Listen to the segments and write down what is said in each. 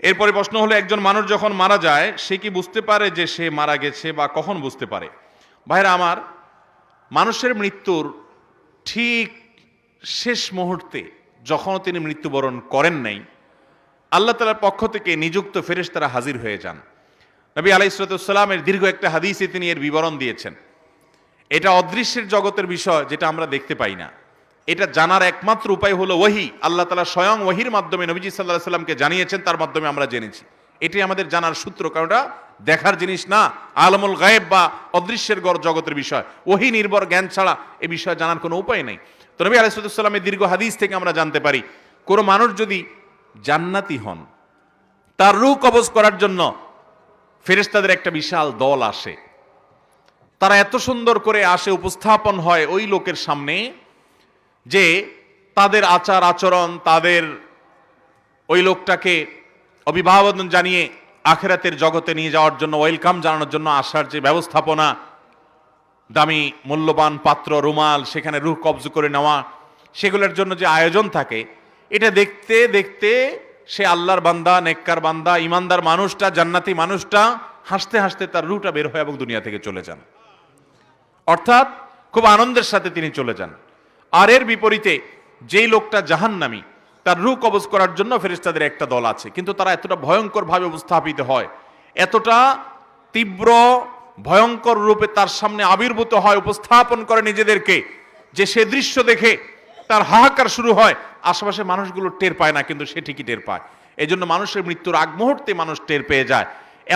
এরপরে প্রশ্ন হলো, একজন মানুষ যখন মারা যায় সে কি বুঝতে পারে যে সে মারা গেছে বা কখন বুঝতে পারে? ভাইরা আমার, মানুষের মৃত্যুর ঠিক শেষ মুহূর্তে যখন তিনি মৃত্যুবরণ করেন নাই, আল্লাহ তাআলার পক্ষ থেকে নিযুক্ত ফেরেশতারা হাজির হয়ে যান। নবী আলাইহিস সালামের দীর্ঘ একটা হাদিসে তিনি এর বিবরণ দিয়েছেন। এটা অদৃশ্যের জগতের বিষয়, যেটা আমরা দেখতে পাই না। এটা জানার একমাত্র উপায় হলো ওহী। আল্লাহ তাআলা স্বয়ং ওহীর মাধ্যমে নবীজি সাল্লাল্লাহু আলাইহি সাল্লামকে জানিয়েছেন, তার মাধ্যমে আমরা জেনেছি। এটাই আমাদের জানার সূত্র, কারণ এটা দেখার জিনিস না, আলমুল গায়েব বা অদৃশ্যের জগতের বিষয়। ওহী নির্ভর জ্ঞান ছাড়া এ বিষয়ে জানার কোনো উপায় নেই। তো নবী আলাইহিস সালামের দীর্ঘ হাদিস থেকে আমরা জানতে পারি, কোনো মানুষ যদি জান্নাতি হন, তার রূহ কবজ করার জন্য ফেরেশতাদের একটা বিশাল দল আসে। তারা এত সুন্দর করে আসে, উপস্থাপন হয় ওই লোকের সামনে যে তাদের আচার আচরণ, তাদের ওই লোকটাকে অভিবাদন জানিয়ে আখিরাতের জগতে নিয়ে যাওয়ার জন্য, ওয়েলকাম জানানোর জন্য আসার যে ব্যবস্থাপনা, দামি মূল্যবান পাত্র, রুমাল, সেখানে রূহ কবজ করে নেওয়া, সেগুলোর জন্য যে আয়োজন থাকে, এটা দেখতে দেখতে সে আল্লাহর বান্দা, নেককার বান্দা, ইমানদার মানুষটা, জান্নাতি মানুষটা হাসতে হাসতে তার রূহটা বের হয় এবং দুনিয়া থেকে চলে যান। অর্থাৎ খুব আনন্দের সাথে তিনি চলে যান। আর এর বিপরীতে যেই লোকটা জাহান্নামী, তার রূহ কবজ করার জন্য ফেরেশতাদের একটা দল আছে, কিন্তু তারা এতটা ভয়ঙ্কর ভাবে উপস্থাপিত হয়, এতটা তীব্র ভয়ঙ্কর রূপে তার সামনে আবির্ভূত হয়, উপস্থাপন করে নিজেদেরকে, যে সে দৃশ্য দেখে তার হাহাকার শুরু হয়। আশেপাশে মানুষগুলো টের পায় না, কিন্তু সে ঠিকই টের পায়। এই জন্য মানুষের মৃত্যুর আগ মুহূর্তে মানুষ টের পেয়ে যায়।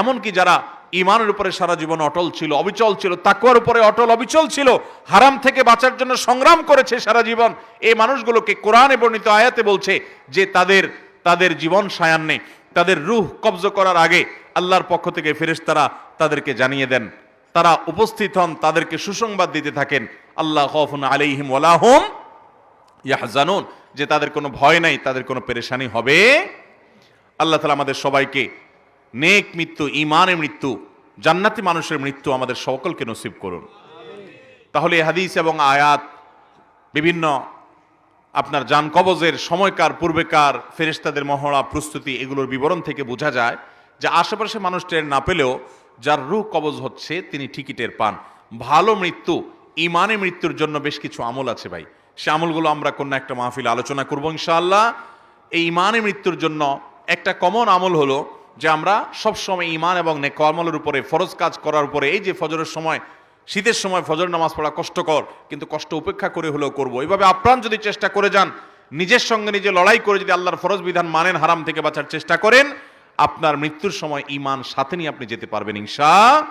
এমনকি যারা ইমানের উপরে সারা জীবন অটল ছিল, অবিচল ছিল, তাকওয়ার উপরে অটল অবিচল ছিল, হারাম থেকে বাঁচার জন্য সংগ্রাম করেছে সারা জীবন, এই মানুষগুলোকে কোরআনে বর্ণিত আয়াতে বলছে যে তাদের জীবন সায়ান্নে, তাদের রূহ কবজ করার আগে আল্লাহর পক্ষ থেকে ফেরেশতারা তাদেরকে জানিয়ে দেন, তারা উপস্থিত হন, তাদেরকে সুসংবাদ দিতে থাকেন, আল্লাহ খাউফুন আলাইহিম ওয়ালা হুম ইয়াহজানুন, যে তাদের কোনো ভয় নাই, তাদের কোনো পেরেশানি হবে। আল্লাহ তাআলা আমাদের সবাইকে নেক মৃত্যু, ঈমানের মৃত্যু, জান্নাতি মানুষের মৃত্যু আমাদের সকলকে নসিব করুন। তাহলে হাদিস এবং আয়াত, বিভিন্ন আপনার জান কবজের সময়কার, পূর্বেকার ফেরেশতাদের মহড়া, প্রস্তুতি, এগুলোর বিবরণ থেকে বোঝা যায় যে আশেপাশে মানুষ টের না পেলেও যার রূহ কবজ হচ্ছে তিনি ঠিকই টের পান। ভালো মৃত্যু, ঈমানের মৃত্যুর জন্য বেশ কিছু আমল আছে ভাই, সে আমলগুলো আমরা কোনো একটা মাহফিলে আলোচনা করবো ইনশাআল্লাহ। এই ঈমানের মৃত্যুর জন্য একটা কমন আমল হলো যে আমরা সবসময় ঈমান এবং নেক আমলের উপরে, ফরজ কাজ করার উপরে, এই যে ফজরের সময়, শীতের সময় ফজর নামাজ পড়া কষ্টকর, কিন্তু কষ্ট উপেক্ষা করে হলেও করবো। এইভাবে আপ্রাণ যদি চেষ্টা করে যান, নিজের সঙ্গে নিজে লড়াই করে যদি আল্লাহর ফরজ বিধান মানেন, হারাম থেকে বাঁচার চেষ্টা করেন, আপনার মৃত্যুর সময় ঈমান সাথে নিয়ে আপনি যেতে পারবেন ইনশাআল্লাহ।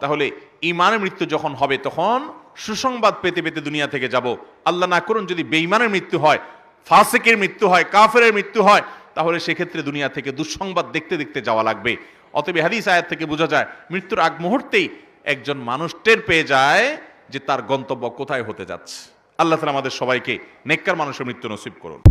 তাহলে ঈমানের মৃত্যু যখন হবে তখন সুসংবাদ পেতে পেতে দুনিয়া থেকে যাব। আল্লাহ না করুন যদি বেঈমানের মৃত্যু হয়, ফাসিকের মৃত্যু হয়, কাফেরের মৃত্যু হয়, তাহলে সেক্ষেত্রে দুনিয়া থেকে দুঃসংবাদ দেখতে দেখতে যাওয়া লাগবে। অতএব হাদিস আয়াত থেকে বোঝা যায় মৃত্যুর আগ মুহূর্তেই একজন মানুষ টের পেয়ে যায় যে তার গন্তব্য কোথায় হতে যাচ্ছে। আল্লাহ তাআলা আমাদের সবাইকে নেককার মানুষের মৃত্যু নসিব করুন।